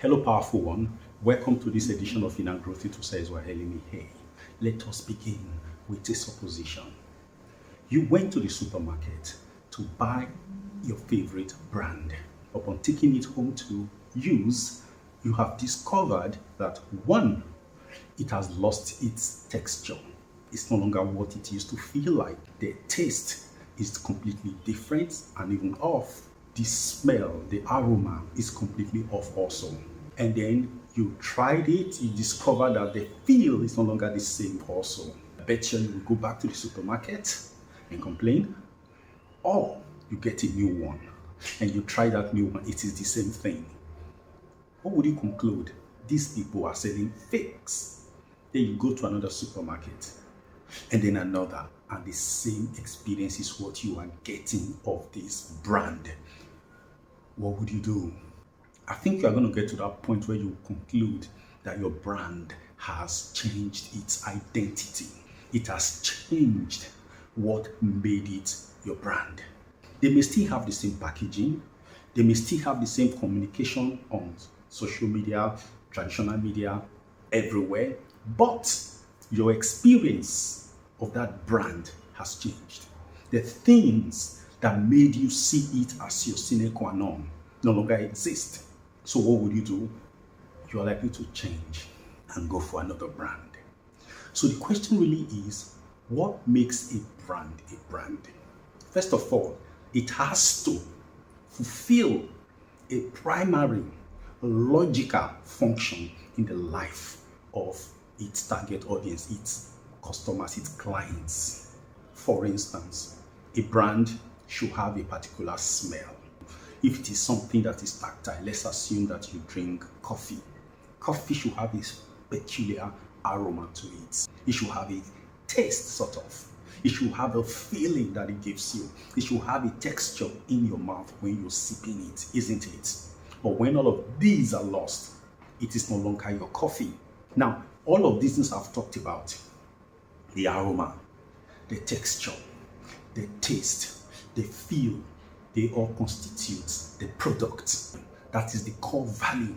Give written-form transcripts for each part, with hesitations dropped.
Hello, powerful one. Welcome to this edition of Inner Growth. It says we're telling me, hey, let us begin with a supposition. You went to the supermarket to buy your favorite brand. Upon taking it home to use, you have discovered that one, it has lost its texture. It's no longer what it used to feel like. The taste is completely different and even off. The smell, the aroma is completely off also. And then you tried it, you discover that the feel is no longer the same also. I bet you will go back to the supermarket and complain, or you get a new one and you try that new one, it is the same thing. What would you conclude? These people are selling fakes. Then you go to another supermarket and then another, and the same experience is what you are getting of this brand. What would you do? I think you are going to get to that point where you conclude that your brand has changed its identity. It has changed what made it your brand. They may still have the same packaging. They may still have the same communication on social media, traditional media, everywhere. But your experience of that brand has changed. The things that made you see it as your sine qua non no longer exist. So what would you do? You are likely to change and go for another brand. So the question really is, what makes a brand a brand? First of all, it has to fulfill a primary logical function in the life of its target audience, its customers, its clients. For instance, a brand should have a particular smell. If it is something that is tactile, let's assume that you drink coffee. Coffee should have a peculiar aroma to it. It should have a taste, sort of. It should have a feeling that it gives you. It should have a texture in your mouth when you're sipping it, isn't it? But when all of these are lost, it is no longer your coffee. Now, all of these things I've talked about, the aroma, the texture, the taste, the feel, they all constitute the product. That is the core value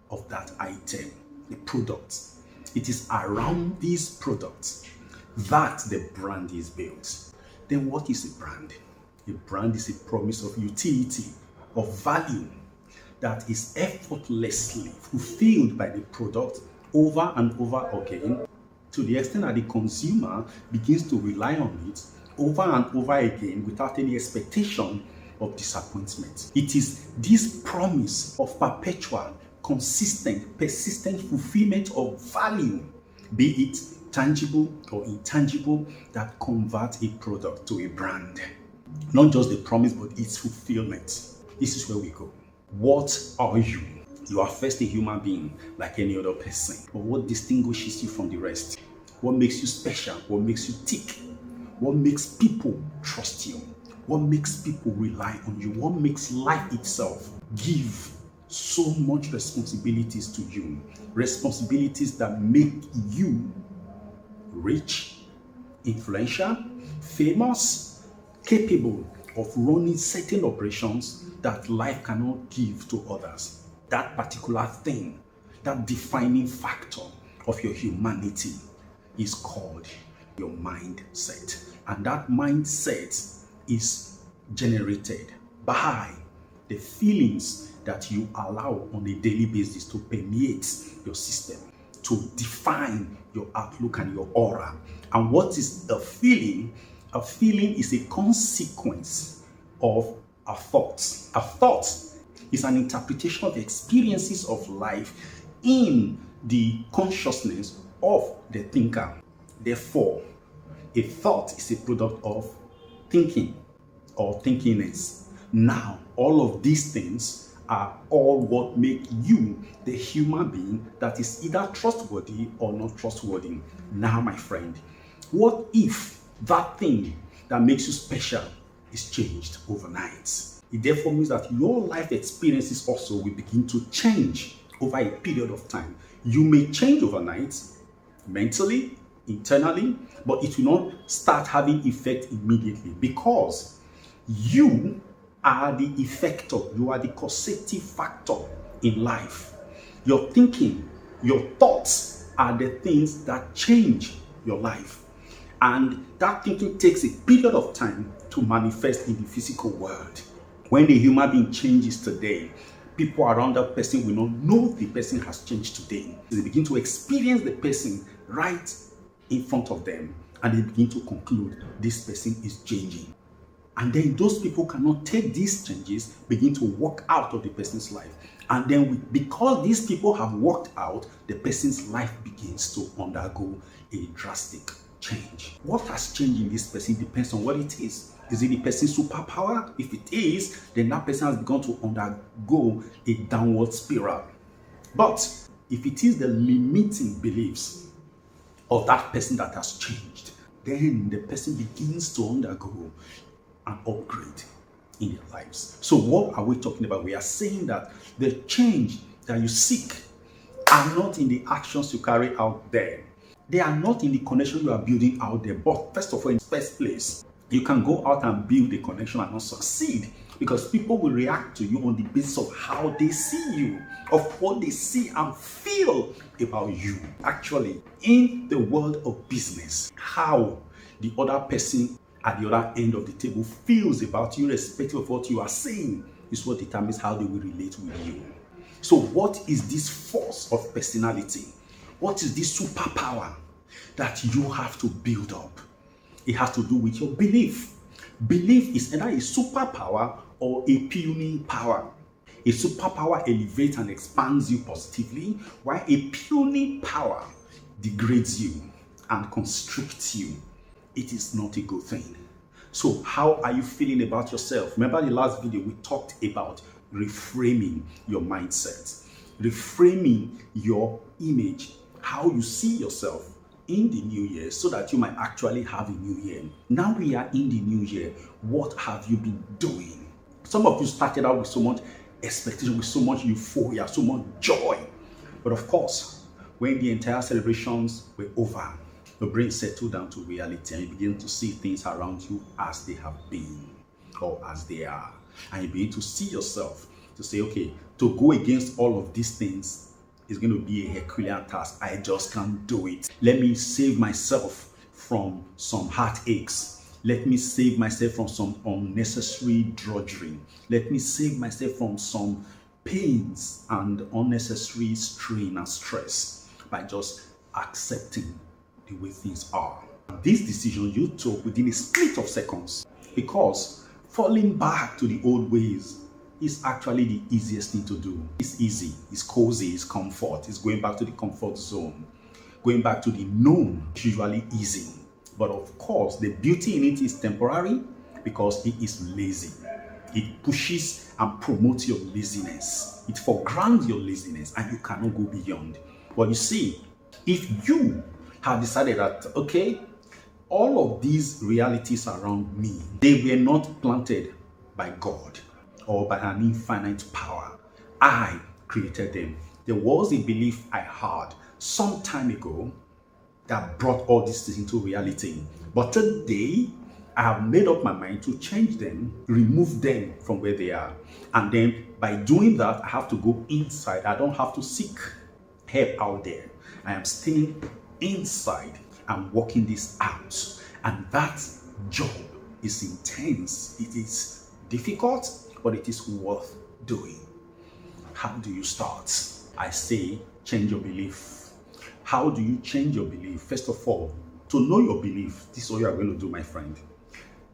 of that item, the product. It is around these products that the brand is built. Then what is a brand? A brand is a promise of utility, of value, that is effortlessly fulfilled by the product over and over again, to the extent that the consumer begins to rely on it over and over again without any expectation of disappointment. It is this promise of perpetual, consistent, persistent fulfillment of value, be it tangible or intangible, that converts a product to a brand. Not just the promise, but its fulfillment. This is where we go. What are you? You are first a human being like any other person. But what distinguishes you from the rest? What makes you special? What makes you tick? What makes people trust you? What makes people rely on you? What makes life itself give so much responsibilities to you? Responsibilities that make you rich, influential, famous, capable of running certain operations that life cannot give to others. That particular thing, that defining factor of your humanity is called your mindset. And that mindset is generated by the feelings that you allow on a daily basis to permeate your system, to define your outlook and your aura. And what is a feeling? A feeling is a consequence of a thought. A thought is an interpretation of the experiences of life in the consciousness of the thinker. Therefore, a thought is a product of thinking or thinkiness. Now, all of these things are all what make you the human being that is either trustworthy or not trustworthy. Now, my friend, what if that thing that makes you special is changed overnight? It therefore means that your life experiences also will begin to change over a period of time. You may change overnight, mentally, internally, but it will not start having effect immediately, because you are the effector, you are the causative factor in life. Your thinking, your thoughts are the things that change your life. And that thinking takes a period of time to manifest in the physical world. When a human being changes today, people around that person will not know the person has changed today. They begin to experience the person right in front of them, and they begin to conclude this person is changing. And then those people cannot take these changes, begin to walk out of the person's life. And then because these people have walked out, the person's life begins to undergo a drastic change. What has changed in this person depends on what it is. Is it the person's superpower? If it is, then that person has begun to undergo a downward spiral. But if it is the limiting beliefs of that person that has changed, then the person begins to undergo an upgrade in their lives. So what are we talking about? We are saying that the change that you seek are not in the actions you carry out there. They are not in the connection you are building out there. But first of all, in the first place, you can go out and build a connection and not succeed, because people will react to you on the basis of how they see you, of what they see and feel about you. Actually, in the world of business, how the other person at the other end of the table feels about you, irrespective of what you are saying, is what determines how they will relate with you. So what is this force of personality? What is this superpower that you have to build up? It has to do with your belief. Belief is either a superpower or a puny power. A superpower elevates and expands you positively, while a puny power degrades you and constricts you. It is not a good thing. So how are you feeling about yourself? Remember the last video we talked about reframing your mindset, reframing your image, how you see yourself in the new year, so that you might actually have a new year. Now we are in the new year. What have you been doing? Some of you started out with so much expectation, with so much euphoria, so much joy. But of course, when the entire celebrations were over, your brain settled down to reality, and you begin to see things around you as they have been or as they are. And you begin to see yourself to say, okay, to go against all of these things is going to be a Herculean task. I just can't do it. Let me save myself from some heartaches. Let me save myself from some unnecessary drudgery. Let me save myself from some pains and unnecessary strain and stress by just accepting the way things are. This decision you took within a split of seconds, because falling back to the old ways is actually the easiest thing to do. It's easy, it's cozy, it's comfort, it's going back to the comfort zone. Going back to the known is usually easy. But of course, the beauty in it is temporary, because it is lazy. It pushes and promotes your laziness. It foregrounds your laziness, and you cannot go beyond. But you see, if you have decided that, okay, all of these realities around me, they were not planted by God or by an infinite power. I created them. There was a belief I had some time ago that brought all these things into reality. But today, I have made up my mind to change them, remove them from where they are. And then by doing that, I have to go inside. I don't have to seek help out there. I am staying inside and working this out. And that job is intense. It is difficult, but it is worth doing. How do you start? I say, change your belief. How do you change your belief? First of all, to know your belief, this is what you are going to do, my friend.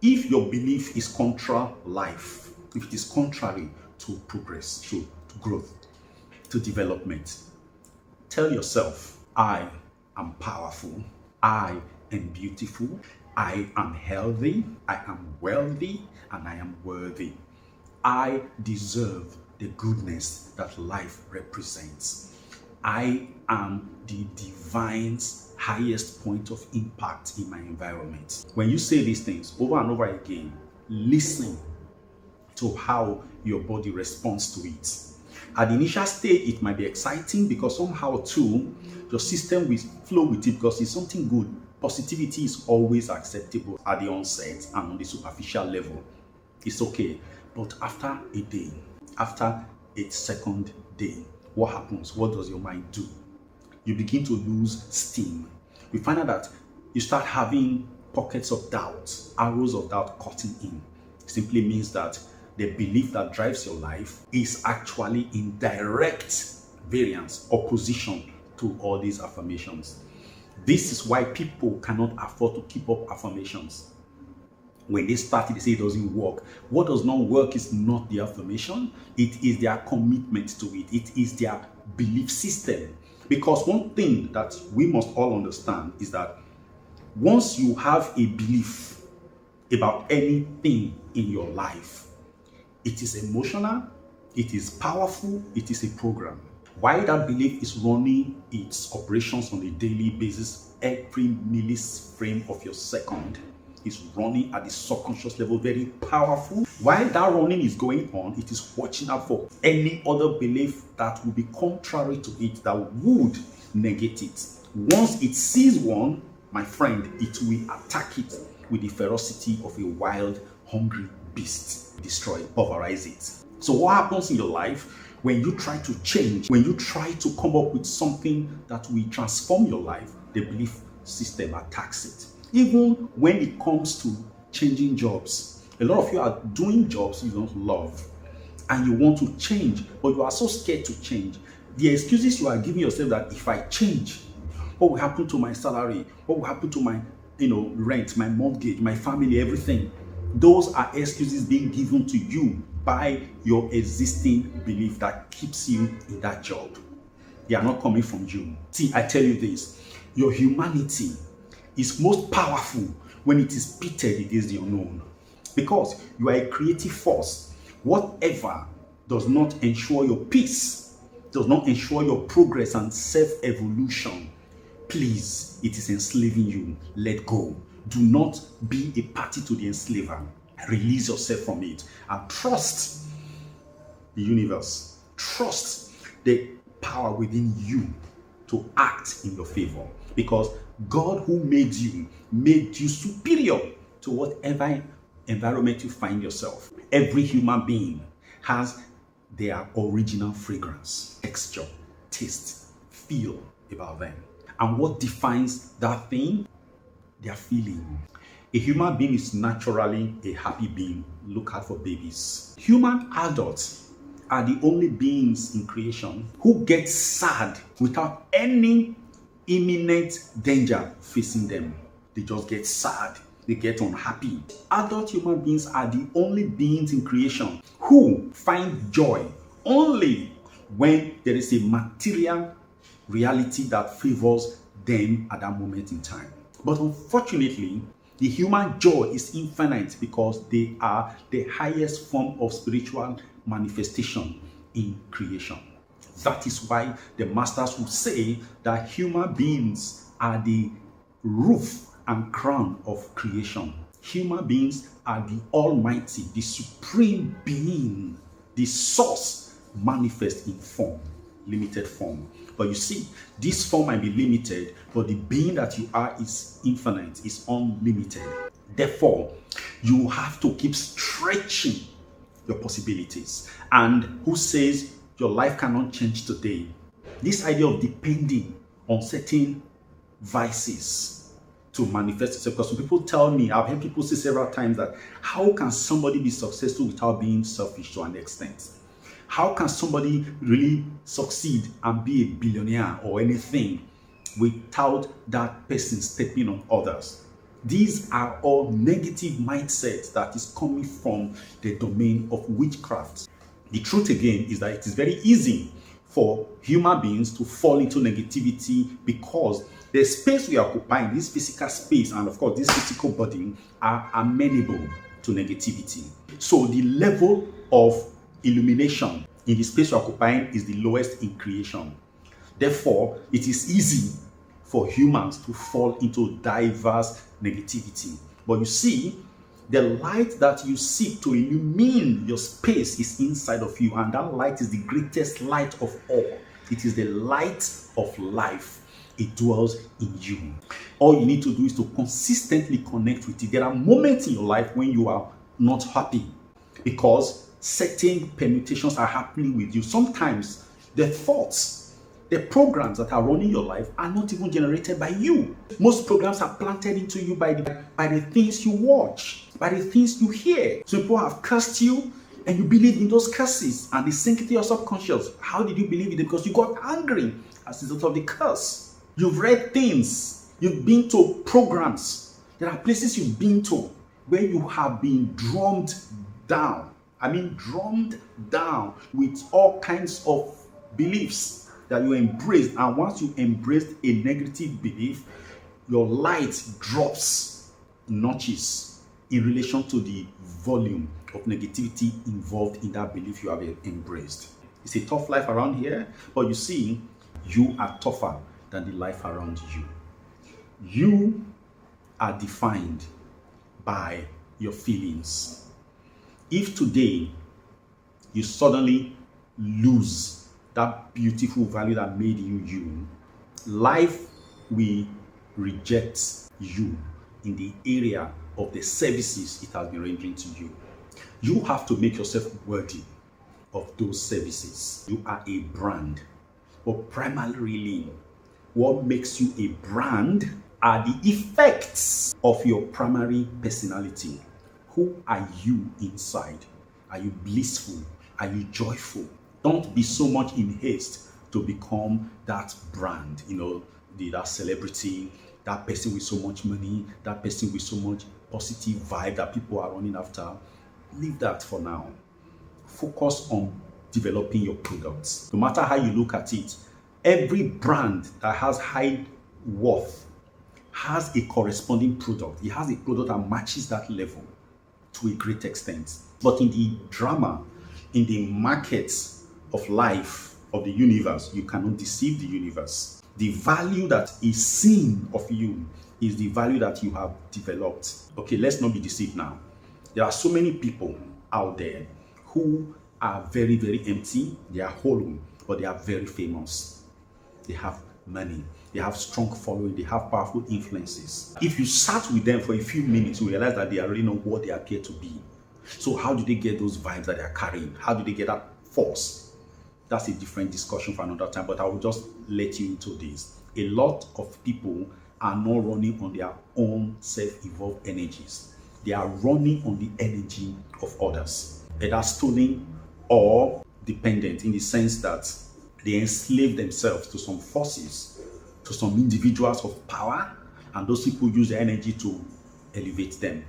If your belief is contra life, if it is contrary to progress, to growth, to development, tell yourself, I am powerful, I am beautiful, I am healthy, I am wealthy, and I am worthy. I deserve the goodness that life represents. I am the divine's highest point of impact in my environment. When you say these things over and over again, listen to how your body responds to it. At the initial stage, it might be exciting, because somehow too, your system will flow with it, because it's something good. Positivity is always acceptable at the onset and on the superficial level. It's okay. But after a day, after a second day, what happens? What does your mind do? You begin to lose steam. You find out that you start having pockets of doubt, arrows of doubt cutting in. It simply means that the belief that drives your life is actually in direct variance, opposition to all these affirmations. This is why people cannot afford to keep up affirmations. When they start it, they say it doesn't work. What does not work is not the affirmation, it is their commitment to it, it is their belief system. Because one thing that we must all understand is that once you have a belief about anything in your life, it is emotional, it is powerful, it is a program. Why that belief is running its operations on a daily basis, every millisecond of your second is running at the subconscious level, very powerful. While that running is going on, it is watching out for any other belief that will be contrary to it, that would negate it. Once it sees one, my friend, it will attack it with the ferocity of a wild, hungry beast. Destroy, pulverize it. So what happens in your life when you try to change, when you try to come up with something that will transform your life? The belief system attacks it. Even when it comes to changing jobs, a lot of you are doing jobs you don't love and you want to change, but you are so scared to change. The excuses you are giving yourself that if I change, what will happen to my salary? What will happen to my rent, my mortgage, my family, everything? Those are excuses being given to you by your existing belief that keeps you in that job. They are not coming from you. See, I tell you this, your humanity is most powerful when it is pitted against the unknown, because you are a creative force. Whatever does not ensure your peace, does not ensure your progress and self-evolution, please, it is enslaving you. Let go. Do not be a party to the enslaver. Release yourself from it and trust the universe. Trust the power within you to act in your favor, because God who made you superior to whatever environment you find yourself. Every human being has their original fragrance, texture, taste, feel about them. And what defines that thing? Their feeling. A human being is naturally a happy being. Look out for babies. Human adults are the only beings in creation who get sad without any imminent danger facing them. They just get sad. They get unhappy. Adult human beings are the only beings in creation who find joy only when there is a material reality that favors them at that moment in time. But unfortunately, the human joy is infinite because they are the highest form of spiritual manifestation in creation. That is why the masters will say that human beings are the roof and crown of creation. Human beings are the almighty, the supreme being, the source manifest in form, limited form. But you see, this form might be limited, but the being that you are is infinite, is unlimited. Therefore, you have to keep stretching your possibilities. And who says your life cannot change today? This idea of depending on certain vices to manifest itself, because some people tell me, I've heard people say several times that how can somebody be successful without being selfish to an extent? How can somebody really succeed and be a billionaire or anything without that person stepping on others? These are all negative mindsets that is coming from the domain of witchcraft. The truth again is that it is very easy for human beings to fall into negativity because the space we occupy, this physical space and of course this physical body, are amenable to negativity. So the level of illumination in the space you're occupying is the lowest in creation. Therefore, it is easy for humans to fall into diverse negativity. But you see, the light that you seek to illumine your space is inside of you, and that light is the greatest light of all. It is the light of life. It dwells in you. All you need to do is to consistently connect with it. There are moments in your life when you are not happy because certain permutations are happening with you. Sometimes The thoughts, the programs that are running your life are not even generated by you. Most programs are planted into you by the things you watch, by the things you hear. So people have cursed you and you believe in those curses and they sink into your subconscious. How did you believe it? Because you got angry as a result of the curse. You've read things, you've been to programs. There are places you've been to where you have been drummed down. Drummed down with all kinds of beliefs that you embrace. And once you embrace a negative belief, your light drops notches in relation to the volume of negativity involved in that belief you have embraced. It's a tough life around here, but you see, you are tougher than the life around you. You are defined by your feelings. If today you suddenly lose that beautiful value that made you you, life will reject you in the area of the services it has been rendering to you. You have to make yourself worthy of those services. You are a brand. But primarily, what makes you a brand are the effects of your primary personality. Who are you inside? Are you blissful? Are you joyful? Don't be so much in haste to become that brand, that celebrity, that person with so much money, that person with so much positive vibe that people are running after. Leave that for now. Focus on developing your products. No matter how you look at it, every brand that has high worth has a corresponding product. It has a product that matches that level to a great extent. But in the drama, in the markets of life, of the universe, you cannot deceive the universe. The value that is seen of you is the value that you have developed. Okay, let's not be deceived now. There are so many people out there who are very, very empty. They are hollow, but they are very famous. They have money. They have strong following. They have powerful influences. If you sat with them for a few minutes, you realize that they are really not what they appear to be. So how do they get those vibes that they are carrying? How do they get that force? That's a different discussion for another time, but I will just let you into this. A lot of people are not running on their own self-evolved energies. They are running on the energy of others, either stolen or dependent, in the sense that they enslave themselves to some forces, to some individuals of power, and those people use their energy to elevate them.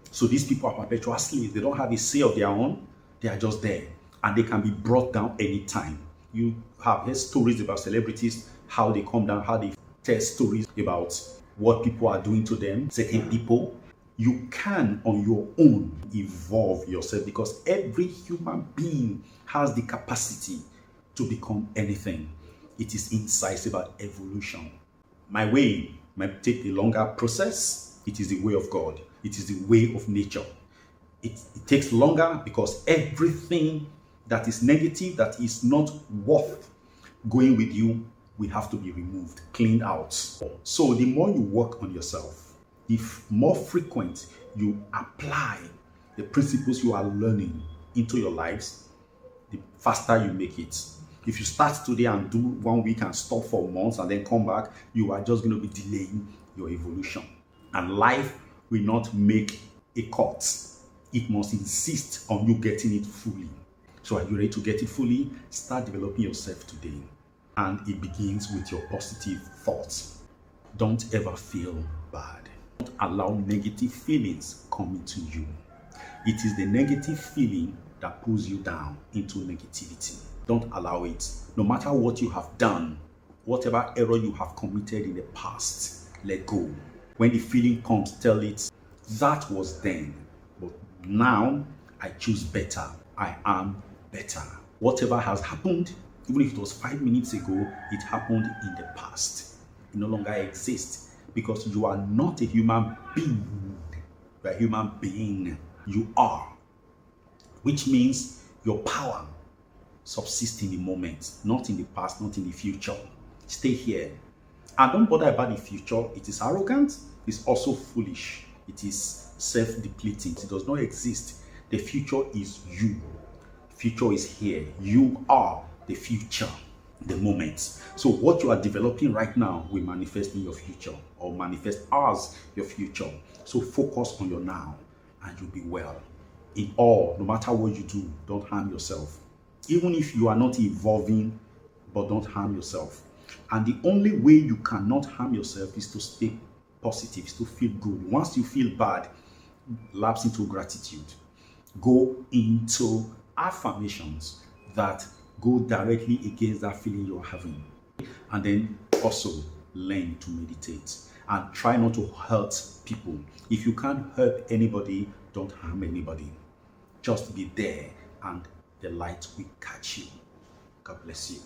So these people are perpetual slaves. They don't have a say of their own. They are just there, and they can be brought down anytime. You have heard stories about celebrities, how they come down, how they tell stories about what people are doing to them, certain people. You can, on your own, evolve yourself, because every human being has the capacity to become anything. It is inside. It's about evolution. My way might take a longer process. It is the way of God. It is the way of nature. It takes longer because everything that is negative, that is not worth going with you, will have to be removed, cleaned out. So the more you work on yourself, if more frequent you apply the principles you are learning into your lives, the faster you make it. If you start today and do 1 week and stop for months and then come back, you are just going to be delaying your evolution. And life will not make a cut. It must insist on you getting it fully. So are you ready to get it fully? Start developing yourself today. And it begins with your positive thoughts. Don't ever feel bad. Don't allow negative feelings come into you. It is the negative feeling that pulls you down into negativity. Don't allow it. No matter what you have done, whatever error you have committed in the past, let go. When the feeling comes, tell it, that was then, but now I choose better. I am better. Whatever has happened, even if it was 5 minutes ago, it happened in the past. It no longer exists, because you are not a human being. You are a human being. You are. Which means your power subsists in the moment, not in the past, not in the future. Stay here. And don't bother about the future. It is arrogant. It's also foolish. It is self-depleting. It does not exist. The future is you. The future is here. You are the future. the moment. So what you are developing right now will manifest in your future or manifest as your future. So focus on your now and you'll be well. In all, no matter what you do, don't harm yourself. Even if you are not evolving, but don't harm yourself. And the only way you cannot harm yourself is to stay positive, is to feel good. Once you feel bad, lapse into gratitude. Go into affirmations that go directly against that feeling you're having. And then also learn to meditate and try not to hurt people. If you can't hurt anybody, don't harm anybody. Just be there and the light will catch you. God bless you.